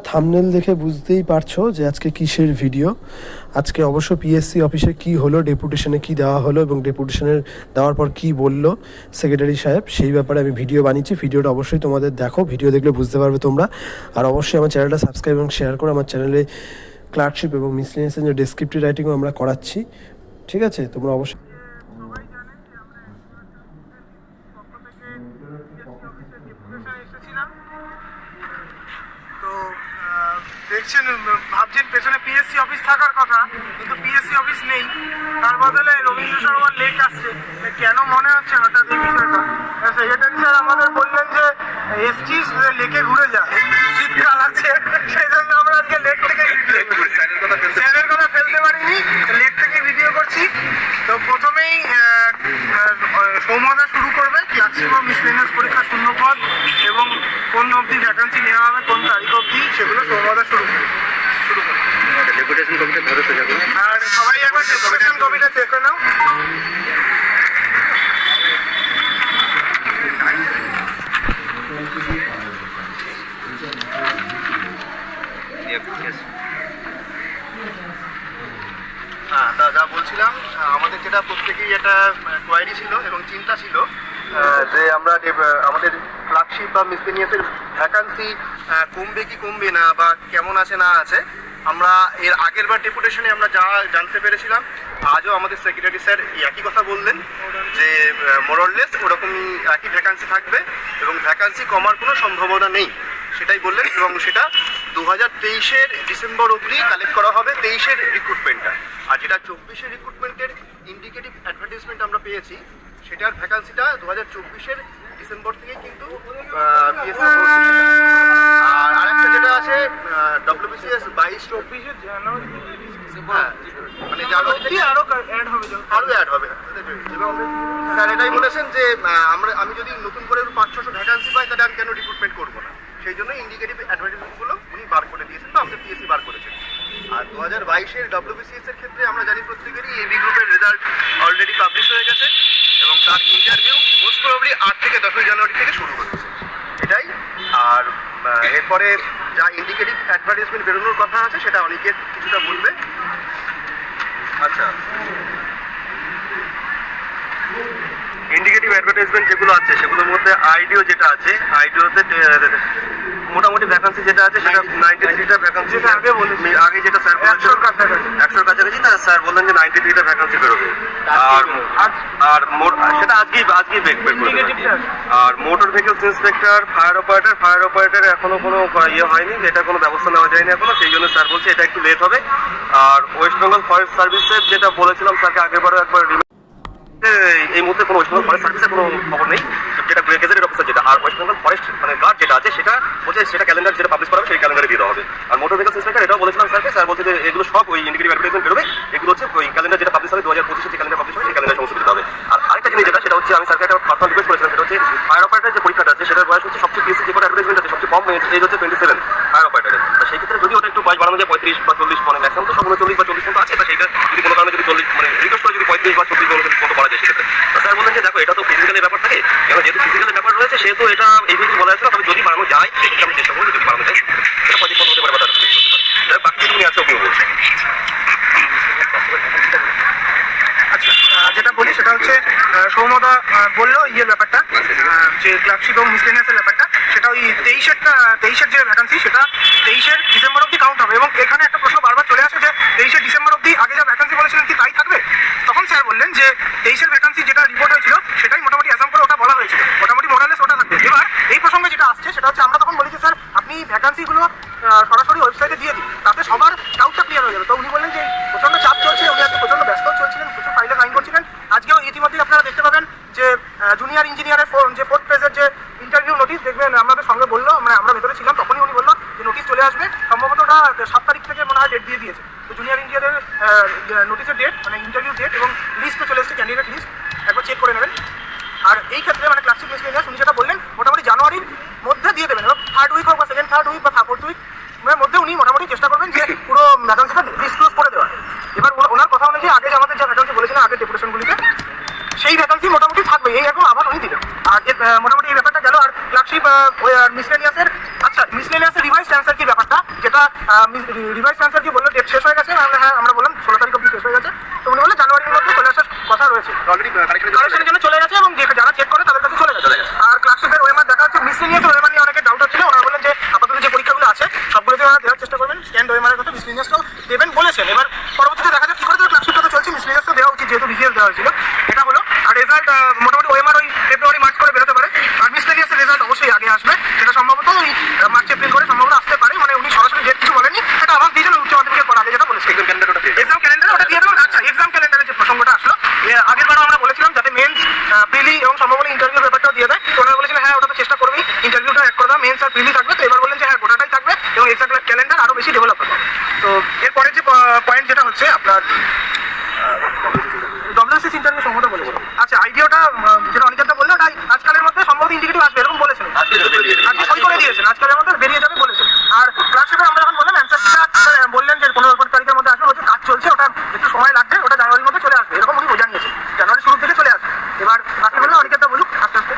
Thumbnail দেখে বুঝতেই পারছো যে আজকে কিসের ভিডিও। আজকে অবশ্য পিএসসি অফিসে কি হলো, ডেপুটেশনে কি দেওয়া হলো এবং ডেপুটেশনের দেওয়ার পর কি বলল সেক্রেটারি সাহেব, সেই ব্যাপারে আমি ভিডিও বানিয়েছি। ভিডিওটা অবশ্যই তোমাদের দেখো, ভিডিও দেখলে বুঝতে পারবে তোমরা। আর অবশ্যই আমার চ্যানেলটা সাবস্ক্রাইব এবং শেয়ার করো। আমার চ্যানেলে ক্লার্কশিপ এবং মিসলেনিয়াসের যে ডেসক্রিপটিভ রাইটিংও আমরা করাচ্ছি, ঠিক আছে? তোমরা অবশ্যই দেখছেন, ভাবছেন পেছনে পিএসসি অফিস থাকার কথা, কিন্তু পিএসসি অফিস নেই, তার বদলে রবীন্দ্র সরোবর লেক আসছে। কেন মনে হচ্ছে হঠাৎ এই বিষয়টা? সেক্রেটারি স্যার আমাদের বললেন যে এসছিস, লেকে ঘুরে যা, শীতকাল আছে, সেই জন্য আমরা আজকে লেক থেকে স্যারের কথা ফেলতে পারিনি, লেক থেকে ভিডিও করছি। তো প্রথমেই সৌম্যদা শুরু করবে ক্লার্কশিপ ও মিসলেনিয়াস পরীক্ষা শূন্যপদ এবং কোন অবধি ভ্যাকান্সি নেওয়া হবে, কোন তারিখ অবধি, সেগুলো সৌম্যদা শুরু করবে। ডেপুটেশন কমিটি ধরে সোজা করুন। আর সবাই একবার ডেপুটেশন কপিটা চেক করে নাও। হ্যাঁ, যা বলছিলাম, আমাদের যেটা প্রত্যেকেই একটা কোয়ারি ছিল এবং চিন্তা ছিল যে আমরা আমাদের ক্লার্কশিপ বা মিসলেনিয়াসের ভ্যাকান্সি কমবে কি কমবে না, বা কেমন আছে না আছে। আমরা এর আগের বার ডেপুটেশনে আমরা যা জানতে পেরেছিলাম, আজও আমাদের সেক্রেটারি স্যার একই কথা বললেন যে মোরলেস ওরকমই একই ভ্যাকান্সি থাকবে এবং ভ্যাকান্সি কমার কোনো সম্ভাবনা নেই, সেটাই বললেন। এবং সেটা 2023-এর ডিসেম্বর অবধি কালেক্ট করা হবে 23-এর রিক্রুটমেন্টটা। আর যেটা 24-এর রিক্রুটমেন্টের ইন্ডিকেটিভ অ্যাডভার্টাইজমেন্ট আমরা পেয়েছি, সেটার ভ্যাকান্সিটা 2024-এর ডিসেম্বর থেকে কিন্তু আর আরেকটা যেটা আছে WBCS 22-24 জানুয়ারি, মানে জানুয়ারি থেকে আরো অ্যাড হবে। এবং স্যার এটাই বলেছেন যে আমি যদি নতুন করে 500-600 ভ্যাকান্সি পাই, তাহলে আমি কেন রিক্রুটমেন্ট করবো না। সেই জন্য ইন্ডিকেটিভ অ্যাডভার্টাইজমেন্টগুলো উনি বার করে দিয়েছেন, বা আমাদের পিএসসি বার করেছেন। আর 2022-এর WBCS এর ক্ষেত্রে আমরা জানি প্রত্যেকেরই এবি গ্রুপের রেজাল্ট অলরেডি পাবলিশ হয়ে গেছে এবং তার ইন্টারভিউ মোস্ট প্রবাবলি 8 থেকে 10 জানুয়ারি থেকে শুরু হচ্ছে, এটাই। আর এরপরে যা ইন্ডিকেটিভ অ্যাডভার্টাইজমেন্ট বেরোনোর কথা আছে, সেটা অনেকের কিছুটা বলবে। আচ্ছা, ইন্ডিকেটিভ অ্যাডভার্টাইজমেন্ট যেগুলো আছে সেগুলোর মধ্যে আইডিও যেটা আছে, আইডিওতে মোটামুটি ভ্যাকান্সি যেটা আছে সেটা 93টা ভ্যাকান্সি। আগে যেটা স্যার বলেছেন 100-র কাছাকাছি, তা স্যার বললেন যে 93টা ভ্যাকান্সি বেরোবে। আর সেটা আজকেই বের করে। আর motor vehicles inspector, fire operator এখনো কোনো ইয়ে হয়নি, এটা কোনো ব্যবস্থা নেওয়া যায়নি এখনো, সেই জন্য স্যার বলছে এটা একটু লেট হবে। আর ওয়েস্ট বেঙ্গল ফরেস্ট সার্ভিসের যেটা বলেছিলাম স্যারকে আগেরবারও একবার, এই মুহূর্তে কোনো ওয়েস্ট বেঙ্গল ফরেস্ট সার্ভিসের কোনো খবর নেই, যেটা গেজেটেড অফিসার যেটা। আর ওয়েস্ট বেঙ্গল ফরেস্ট মানে গার্ড যেটা আছে, সেটা বলছে সেটা ক্যালেন্ডার যেটা পাবলিশ করা হবে সেই ক্যালেন্ডারে দিয়ে দেওয়া হবে। আর মোটর ভেহিকলস ইন্সপেক্টর এটাও বলেছিলাম স্যারকে, স্যার বলছে যে এগুলো সব ওই ইন্ডিকেটিভ অ্যাডভার্টাইজমেন্ট বেরোবে, এগুলো হচ্ছে ওই ক্যালেন্ডার যেটা পাবলিশ হবে 2025-এ যে ক্যালেন্ডার পাবলিশ হবে সেই ক্যালেন্ডার সমস্ত দিতে হবে। আর আরেকটা জিনিস যেটা, সেটা হচ্ছে আমি স্যারকে একটা পার্সোনাল রিকোয়েস্ট করেছিলাম, সেটা হচ্ছে ফায়ার অপারেটর যে পরীক্ষাটা আছে, সেটার বয়স হচ্ছে সবচেয়ে পিএসসি যে কোনো অ্যাডভার্টাইজমেন্ট আছে সবচেয়ে কম এজ হচ্ছে 27 ফায়ার অপারেটরের। তো সেই ক্ষেত্রে যদি ওটা একটু বয়স বাড়ানো যায় 35 বা 40, মানে ম্যাক্সিমাম তো 39 বা 40 মতো আছে, তো সেইটা যদি কোনো কারণে যদি 40 মানে রিকোয়েস্ট করে যদি 35 বা 36 মতো করা যায় সেক্ষেত্রে। তো স্যার বললেন যে দেখো এটা তো ফিজিক্যালের ব্যাপার থাকে, এবং যেহেতু ফিজিক্যালের ব্যাপার রয়েছে সেহেতু এটা এই বিষয়ে বলা যাচ্ছে না, তবে যদি বাড়ানো যায় সেক্ষেত্রে আমি চেষ্টা করবো, যদি বাড়ানো যায় সেটা 35 হতে পারে বা 40 হতে পারে। বাকি তুমি আছে আপনি বলছেন। আচ্ছা, যেটা বলি সেটা হচ্ছে সৌম্যদা বললো ইয়ের ব্যাপারটা, যে ক্লার্কশিপ এবং মিসলেনিয়াসের ব্যাপারটা, সেটা ওই 23-এর যে ভ্যাকান্সি, সেটা 23-এর ডিসেম্বর অবধি কাউন্ট হবে। এবং এখানে একটা প্রশ্ন বারবার চলে আসে যে 23-এর ডিসেম্বর অবধি আগে যা ভ্যাকান্সি বলেছিলেন কি তাই থাকবে? তখন স্যার বললেন যে 23-এর ভ্যাকান্সি যেটা রিপোর্ট হয়েছিল সেটাই মোটামুটি অ্যাসাম করে ওটা বলা হয়েছিল, মোটামুটি মোরালেস ওটা থাকবে। এবার এই প্রসঙ্গে যেটা আসছে সেটা হচ্ছে, আমরা তখন বলি যে স্যার আপনি ভ্যাকান্সিগুলো সরাসরি ওয়েবসাইটে দিয়ে দিন, তাতে সবার ডাউটটা ক্লিয়ার হয়ে যাবে। তো উনি বললেন যে প্রচণ্ড চাপ চলছে, উনি আজকে প্রচণ্ড ব্যস্ত চলছিলেন, প্রচুর ফাইলে সাইন করছিলেন। আজকেও ইতিমধ্যেই আপনারা দেখতে পাবেন যে জুনিয়র ইঞ্জিনিয়ারের যে 4th পেজের যে ইন্টারভিউ নোটিশ দেখবেন, আমাদের সঙ্গে বললো, মানে আমরা ভেতরে ছিলাম তখনই উনি বললো যে নোটিশ চলে আসবে, সম্ভবত ওটা 7 তারিখ থেকে মনে হয় ডেট দিয়ে দিয়েছে। তো জুনিয়র ইঞ্জিনিয়ারের নোটিশের ডেট, মানে ইন্টারভিউ ডেট এবং লিস্টও চলে এসেছে, ক্যান্ডিডেট লিস্ট, একবার চেক করে নেবেন। আর এই ক্ষেত্রে মানে ক্লার্কশিপ মিসলেনিয়াস উনি যেটা বললেন মোটামুটি জানুয়ারির মধ্যে দিয়ে দেবেন, এবং 3rd উইক হোক বা 2nd, 3rd উইক বা 4th উইক মধ্যে উনি মোটামুটি চেষ্টা করবেন যে পুরো ভ্যাকান্সিটা ডিসক্লোজ করে দেওয়ার। এবার ওনার কথা অনুযায়ী আগে আমাদের যা ভ্যাকান্সি বলেছিলেন আগের ডেপুটেশনগুলিতে, সেই ভ্যাকান্সি মোটামুটি থাকবে, এই এখন আবার উনি দিবেন। আর মোটামুটি এই ব্যাপারটা গেল। আর ক্লার্কশিপ মিসলেনিয়াসের, আচ্ছা মিসলেনিয়াসের রিভাইসড অ্যান্সার কি ব্যাপারটা, যেটা রিভাইস অ্যান্সার কি বললো ডেট শেষ হয়ে গেছে, হ্যাঁ আমরা বললাম 16 তারিখ অবধি শেষ হয়ে গেছে। তো উনি বললেন জানুয়ারির মধ্যে চলে আসার কথা রয়েছে, অলরেডি কারেকশনের জন্য চলে গেছে এবং যারা চেক করে তাদের কাছে চলে গেছে। আর ক্লার্কশিপের ওএমআর দেখা হচ্ছে, মিসলিনিয়াস ওএমআর নিয়ে অনেকের ডাউট হচ্ছিল। ওনারা বললেন যে আপাতত যে পরীক্ষাগুলো আছে সবগুলোতে ওনারা দেওয়ার চেষ্টা করবেন, স্ট্যান্ড ওএমআর এর কথা মিসলিনিয়াসটাও দেবেন বলেছেন। এবার পরবর্তীতে দেখা যাক কি করে, তবে ক্লার্কশিপটা তো চলছে, মিসলিনিয়াসও দেওয়া উচিত যেহেতু বিসিএস দেওয়া হয়েছিল, এটা হলো। আর রেজাল্ট মোটামুটি ওএমআর ওই ফেব্রুয়ারি মার্চ করে বেরোতে পারে, আর মিসলিনিয়াসের রেজাল্ট অবশ্যই আগে আসবে, সেটা সম্ভবত ওই মার্চ এপ্রিল করে সম্ভবত আসতে পারে। মানে উনি সরাসরি ডেট কিছু বলেনি, এটা আমার দিয়েছেন উচ্চ মাধ্যমিকের পর আগে যেটা বলেছে এক্সাম ক্যালেন্ডার ওটা দিয়ে দেবেন। আচ্ছা, এক্সাম ক্যালেন্ডারে যে প্রসঙ্গটা আসলো, আগের বারও আমরা বলেছিলাম যাতে মেন্স প্রিলি এবং সম্ভবত ইন্টারভিউ ব্যাপারটাও দিয়ে দেয়। তো ওনারা বলেছিলেন হ্যাঁ ওটা তো চেষ্টা করবেই, ইন্টারভিউটা অ্যাড করে দেওয়া, মেন্স আর প্রিলি থাকবে। তো এবার বললেন যে হ্যাঁ গোটাটাই থাকবে এবং এক্সাম ক্যালেন্ডার আরও বেশি ডেভেলপ হবে। তো এরপরে যে পয়েন্ট যেটা হচ্ছে আপনার ডব্লিউসিএস ইন্টারভিউ সম্ভবত বলেছিল। আচ্ছা, আইডিয়াটা যেটা অনিকেতটা বললো ওটাই আজকালের মধ্যে সম্ভবত ইন্ডিকেটিভ আসবে এরকম বলেছেন, আজকে সই করে দিয়েছেন, আজকালের মধ্যে বেরিয়ে যাবে বলেছেন। আর ক্লাসের আমরা যখন বললাম অ্যান্সার কিটা বললেন যে 15 তারিখের মধ্যে আসবে, হচ্ছে কাজ চলছে, ওটা একটু সময় লাগবে, ওটা জানুয়ারির মধ্যে চলে আসবে এরকম উনি জানিয়েছেন, জানুয়ারি শুরু থেকে চলে আসবে। এবার বাকি বললো অনিকেতটা বলুক আস্তে আস্তে।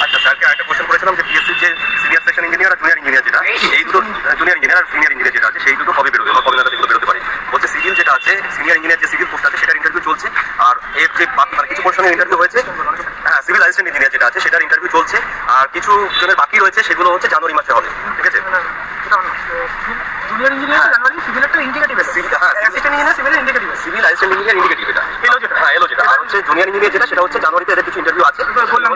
আচ্ছা, স্যারকে একটা কোশ্চেন করেছিলাম যে পিএসসি যে সিনিয়র সেকশন ইঞ্জিনিয়ার আর জুনিয়র ইঞ্জিনিয়ার যেটা, এই দুটো জুনিয়র ইঞ্জিনিয়ার আর সিনিয়র ইঞ্জিনিয়ার যেটা আছে সেই দুটো কবে বেরোবে বা কবে নাগাদ এগুলো বেরোতে পারে। বলছে সিভিল যেটা আছে, সিনিয়র ইঞ্জিনিয়ার যে সিভিল পোস্ট আছে সেটার ইন্টারভিউ চলছে, আর এর যে মানে কিছু পোর্শনের ইন্টারভিউ হয়েছে, হ্যাঁ সিভিল অ্যাসিস্ট্যান্ট ইঞ্জিনিয়ার যেটা আছে সেটার ইন্টারভিউ চলছে, আর কিছু জনের বাকি রয়েছে সেগুলো হচ্ছে জানুয়ারি মাসে হবে, ঠিক আছে। জুনিয়র ইঞ্জিনিয়ার জানুয়ারি, সিভিলের তো ইন্ডিকেটিভ আছে, হ্যাঁ অ্যাসিস্ট্যান্ট ইঞ্জিনিয়ার সিভিলের ইন্ডিকেটিভ আছে, সিভিল অ্যাসিস্ট্যান্ট ইঞ্জিনিয়ার ইন্ডিকেটিভ এটা হ্যাঁ এলো যেটা, আর হচ্ছে জুনিয়র ইঞ্জিনিয়ার যেটা সেটা হচ্ছে জানুয়ারিতে এদের কিছু ইন্টারভিউ আছে, বললাম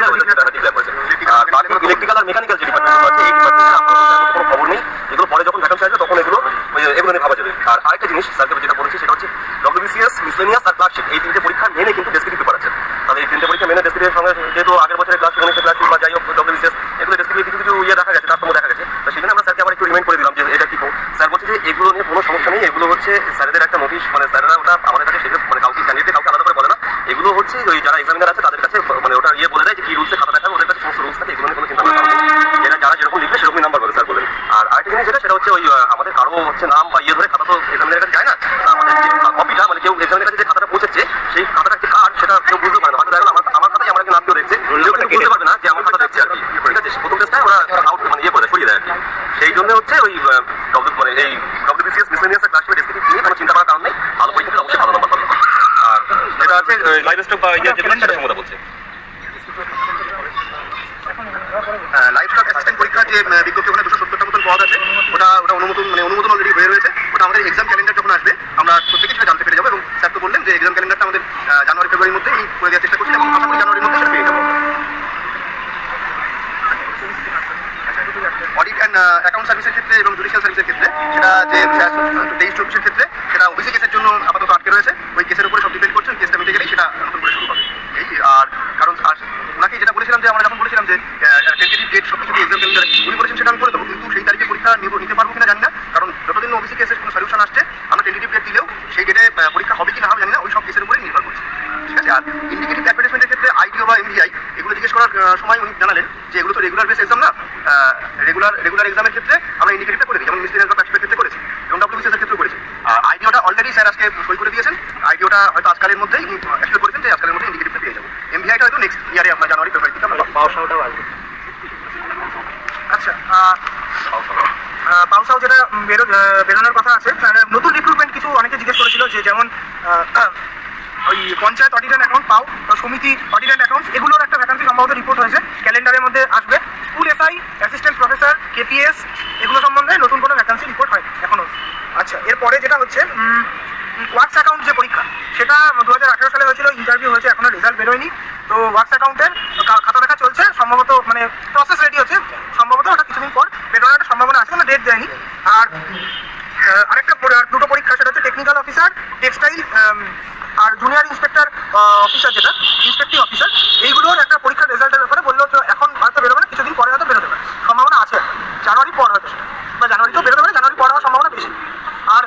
আর বাকি ইলেকট্রিক্যাল আর মেকানিক্যাল যে ডিপার্টমেন্ট আছে এই ডিপার্টমেন্টে আপনার কোনো খবর নেই, এগুলো পরে যখন ভ্যাকেন্সি আসবে তখন এগুলো নিয়ে ভাবা যাবে। আর আরেকটা জিনিস স্যারকে যেটা বলেছি সেটা হচ্ছে ডব্লিউবিসিএস, মিসলেনিয়াস আর ক্লার্কশিপ এই তিনটে পরীক্ষা মেনে কিন্তু ডেসক্রিপটিভ পেপার আছে। তাহলে এই তিনটে পরীক্ষা মেনে ডেসক্রিপটিভের সঙ্গে যেহেতু আগের বছরের ক্লার্কশিপ বা যাই হোক ডব্লিউবিসিএস এগুলো ডেসক্রিপটিভ কিছু দেখা গেছে, তারপর দেখা গেছে, তো সেই জন্য আমরা স্যারকে আবার একটু রিমাইন্ড করে দিলাম যে এটা কি। স্যার বলছে যে এগুলো নিয়ে কোনো সমস্যা নেই, এগুলো হচ্ছে স্যারেদের একটা নোটিশ, মানে স্যারেরা ওটা আমাদের কাছে সেটা মানে কাউকে ক্যান্ডিডেট কাউকে আলাদা করে বলে না, এগুলো হচ্ছে ওই যারা এক্সামিনার আছে তাদের কাছে মানে ওটা বলে দেয় যে কি রুলসে খাতা দেখাবে, ওদের কাছে সমস্ত রুলস থাকে, এগুলো নিয়ে কোনো চিন্তা করার কারণ নেই, এরা যারা যেরকম লিখবে সেরকমই নাম্বার করে স্যার বলেন। আর আরেকটা জিনিস যেটা সেটা হচ্ছে ওই আমাদের কারো হচ্ছে নাম বা ধরে খাতা তো এক্সামিনের কাছে যায় না, আমাদের যে কপিটা মানে কেউ এক্সামিনের কাছে যে খাতাটা পৌঁছেছে সেই খাতাটা যে কার্ড সেটা কেউ বুঝতে পারে না, হয়তো দেখো আমার খাতায় আমার নাম কেউ দেখছে, কেউ কিন্তু বুঝতে পারবে না যে আমার খাতা দেখছে আর কি, ঠিক আছে। প্রথম টেস্টটা ওরা আউট মানে করে সরিয়ে দেয় আর কি, সেই জন্য হচ্ছে ওই মানে এই ডব্লিউবিসিএস মিসলেনিয়াস আর ক্লাসিক ডেসক্রিপটিভ নিয়ে কোনো চিন্তা করার কারণ নেই, ভালো পরীক্ষা অবশ্যই ভালো নাম্বার পাবে। আর যেটা আছে লাইভ স্টক বা ইয়ে যেটা সেটা সম্বন্ধে বলছে লাইভ স্টক অ্যাসিস্ট্যান্ট পরীক্ষার যে বিজ্ঞপ্তি ওখানে 270টা মতন পদ আছে, ওটা অনুমোদন অলরেডি হয়ে রয়েছে, ওটা আমাদের এক্সাম ক্যালেন্ডার যখন আসবে আমরা প্রত্যেকে সেটা জানতে পেরে যাবো। এবং স্যার তো বললেন যে এক্সাম ক্যালেন্ডারটা আমাদের জানুয়ারি ফেব্রুয়ারির মধ্যে করে দেওয়ার চেষ্টা করছেন এবং আশা করি জানুয়ারির মধ্যে সেটা পেয়ে যাবো। অডিট অ্যান্ড অ্যাকাউন্ট সার্ভিসের ক্ষেত্রে এবং জুডিশিয়াল সার্ভিসের ক্ষেত্রে সেটা যে 23-24 ক্ষেত্রে সেটা ওবিসি কেসের জন্য আপাতত আটকে রয়েছে, ওই কেসের উপরে সব ডিপেন্ড করছে, ওই কেসটা মিটে গেলেই সেটা নতুন করে শুরু হবে। এই আর কারণ ওনাকে যেটা বলেছিলাম যে আমরা যখন বলেছিলাম যে টেন্টেটিভ ডেট সব কিছু এক্সাম ক্যালেন্ডারে উনি বলেছেন সেটা আমি করে দেবো, কিন্তু সেই তারিখে পরীক্ষা নিতে পারবো কিনা জানি না, কারণ যতদিন ওবিসি কেসের কোনো সলিউশন আসছে আমরা টেন্টেটিভ ডেট দিলেও সেই ডেটে পরীক্ষা হবে কি না হবে জানি না, ওই সব কেসের উপরে নির্ভর করছে, ঠিক আছে। আর ইন্ডিকেটিভ অ্যাডভার্টাইজমেন্টের ক্ষেত্রে আইডিও বা এমভিআই এগুলো জিজ্ঞেস করার সময় উনি জানালেন যে এগুলো তো রেগুলার বেস এক্সাম না, রেগুলার এক্সামের ক্ষেত্রে আমরা ইন্ডিকেটিভটা করে দিই, যেমন মিসলেনিয়াস বা ক্লাসিকের ক্ষেত্রে করেছি এবং ডব্লিউবিসিএস এর ক্ষেত্রে করেছি। আর আইডিওটা অলরেডি স্যার আজকে সই করে দিয়েছেন, আইডিওটা হয়তো আজকালের মধ্যেই অ্যাকচুয়ালি করেছেন যে আজকালের মধ্যে ইন্ডিকেটিভটা পেয়ে যাবো। এমভিআইটা হয়তো নেক্সট ইয়ারে আপনার জানুয়ারি ফেব্রুয়ারি থেকে আমরা পাওয়াটাও আসবে। আচ্ছা, পাউসাও যেটা বেরোনোর কথা আছে, নতুন রিক্রুটমেন্ট কিছু অনেকে জিজ্ঞেস করেছিল যে যেমন ওই পঞ্চায়েত অডিট অ্যান্ড অ্যাকাউন্ট পাও, সমিতি অডিট অ্যান্ড অ্যাকাউন্টস এগুলোর একটা ভ্যাকান্সি সম্ভবত রিপোর্ট হয়েছে, ক্যালেন্ডারের মধ্যে আসবে। School SI, assistant professor, KPS এগুলো সম্বন্ধে নতুন কোনো ভ্যাকান্সি রিপোর্ট হয় এখনও। আচ্ছা, এরপরে যেটা হচ্ছে ওয়ার্কস অ্যাকাউন্ট যে পরীক্ষা সেটা 2018 সালে হয়েছিল, ইন্টারভিউ হয়েছে, এখনও রেজাল্ট বেরোয়নি। তো ওয়ার্কস অ্যাকাউন্টের খাতা দেখা চলছে, সম্ভবত মানে প্রসেস রেডি হচ্ছে, সম্ভবত ওটা কিছুদিন পর বেরোনোর একটা সম্ভাবনা আছে, কোনো ডেট দেয়নি। আর আরেকটা দুটো পরীক্ষা সেটা হচ্ছে টেকনিক্যাল অফিসার, টেক্সটাইল আর জুনিয়র ইন্সপেক্টর অফিসার যেটা ইন্সপেক্টিভ অফিসার, এইগুলোর একটা পরীক্ষার রেজাল্টের ব্যাপারে বললো তো এখন হয়তো বেরোবে না, কিছুদিন পরে হয়তো বেরোতে পারে, সম্ভাবনা আছে, জানুয়ারি পর হয়তো সেটা, বা জানুয়ারিতেও বেরোতে পারে, জানুয়ারি পর হওয়ার সম্ভাবনা বেশি। আর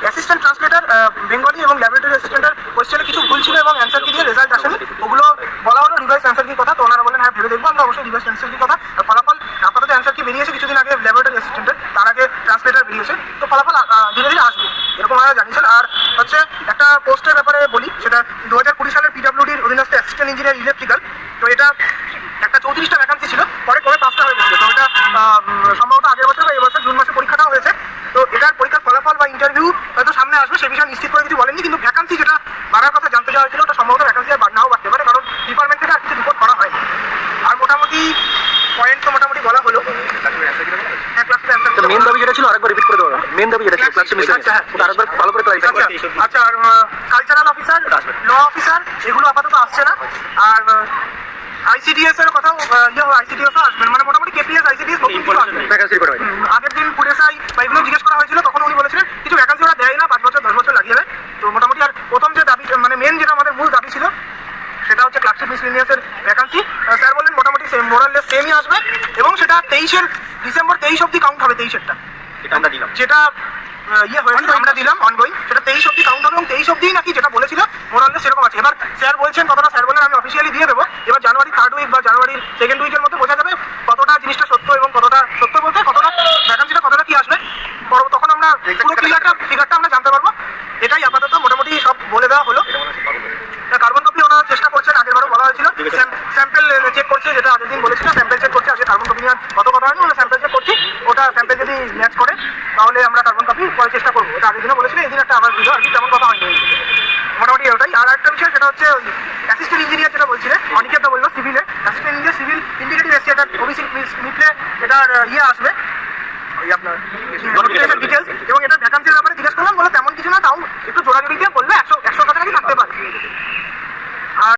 অ্যাসিস্ট্যান্ট ট্রান্সলেটার বেঙ্গলি এবং ল্যাবরেটরি অ্যাসিস্ট্যান্টের কোয়েশ্চেনে কিছু ভুল ছিল এবং অ্যান্সার কি দিয়ে রেজাল্ট আসেনি, ওগুলো বলা হলো রিভাইস অ্যান্সার কি কথা, তো ওনারা বলেন হ্যাঁ ভেবে দেখবো আমরা অবশ্যই রিভাইস অ্যান্সার কি কথা। ফলাফল আপাতত অ্যান্সার কি বেরিয়েছে কিছুদিন আগে ল্যাবরেটরি অ্যাসিস্ট্যান্টের, তার আগে ট্রান্সলেটার বেরিয়েছে, তো ফলাফল ধীরে ধীরে আসবে এরকম ওনারা জানিয়েছেন। আর হচ্ছে একটা পোস্টের ব্যাপারে বলি, সেটা 2020 সালের পিডব্লিউডির অধীনস্থ অ্যাসিস্ট্যান্ট ইঞ্জিনিয়ার ইলেকট্রিক্যাল, তো এটা একটা 34টা ভ্যাকান্সি ছিল, পরে 5টা হয়ে গেছিল, তো এটা সম্ভবত আগের বছর বা এবছর জুন মাসে পরীক্ষাটাও হয়েছে, আসবে সে বিষয়ে নিশ্চিত করে কিছু বলেননি, কিন্তু ভ্যাকান্সি যেটা বাড়ার কথা জানতে চাওয়া হয়েছিল ওটা সম্ভবত ভ্যাকান্সি আর নাও বাড়তে পারে, কারণ ডিপার্টমেন্ট থেকে আর কিছু রিপোর্ট করা হয়নি। আর মোটামুটি পয়েন্ট তো মোটামুটি বলা হলো। হ্যাঁ, ক্লাসের অ্যান্সার মেন দাবি যেটা ছিল আরেকবার রিপিট করে দেওয়া, মেন দাবি যেটা ছিল ক্লাসে মিস আচ্ছা, হ্যাঁ। ওটা আরেকবার ভালো করে ক্লারিফাই করতে। আচ্ছা, আর কালচারাল অফিসার, ল অফিসার এগুলো আপাতত আসছে না। আর আইসিডিএস এর কথাও আইসিডিএস আসবে, মানে মোটামুটি কেপিএস আইসিডিএস নতুন কিছু আসবে। ভ্যাকেন্সি রিপোর্ট হয়। আগের দিন পুরেসাই বা এগুলো জিজ্ঞেস করা হয়েছিল, তখন উনি বলেছিলেন কিছু ভ্যাকান্সি ওরা দেয় না, 5 বছর 10 বছর লাগিয়ে দেয়। তো মোটামুটি আর প্রথম যে দাবি, মানে মেন যেটা আমাদের মূল দাবি ছিল সেটা হচ্ছে ক্লার্কশিপ মিসলেনিয়াসের ভ্যাকান্সি। স্যার বললেন মোটামুটি মোরাললেস সেমই আসবে, এবং সেটা 23 ডিসেম্বর 23 অবধি কাউন্ট হবে। 23 এটা আমরা দিলাম। যেটা হয়েছে আমরা দিলাম অনগোয়িং, সেটা 23 অবধি কাউন্ট হবে, এবং 23 অবধি নাকি যেটা বলেছিল মোরাললেস সেরকম আছে। এবার স্যার বলছেন কতটা, স্যার বলেন আমি অফিসিয়ালি দিয়ে দেবো। এবার জানুয়ারি 3rd উইক বা জানুয়ারির 2nd উইকের মধ্যে বোঝা যাবে কতটা জিনিসটা সত্য, এবং কতটা সত্য বলতে কতটা ভ্যাকান্সিটা কতটা কি আসবে, তখন আমরা পুরো ফিগারটা আমরা জানতে পারবো। এটাই আপাতত মোটামুটি সব বলে দেওয়া হলো। কার্বন কপি ওনারা চেষ্টা করছেন, আগেরবারও বলা হয়েছিল স্যাম্পেল চেক করছে, যেটা আগের দিন বলেছিল স্যাম্পেল চেক করছে। আজকে কার্বন কপি নিয়ে কত কথা হয়নি, ওরা স্যাম্পেল চেক করছি। ওটা স্যাম্পেল যদি ম্যাচ করে তাহলে আমরা কার্বন কপি পরে চেষ্টা করবো। এটা আগের দিনও বলেছিল, এই দিন একটা আবার দিল, আর কি তেমন কথা হয়নি। মোটামুটি ওটাই। আর একটা বিষয় সেটা হচ্ছে অ্যাসিস্ট্যান্ট ইঞ্জিনিয়ার যেটা বলছিলেন, অনিকেতটা বললো সিভিলে অ্যাসিস্ট্যান্ট ইঞ্জিনিয়ার সিভিল ইন্ডিকেটিভ এসছে, এটা ওবিসি মিটলে এটার আসবে ওই আপনার ডিটেলস, এবং এটা ভ্যাকান্সির ব্যাপারে জিজ্ঞেস করলাম, বলে তেমন কিছু না, তাও একটু জোড়াজুড়ি দিয়ে বললে 100 কাছাকাছি থাকতে পারে।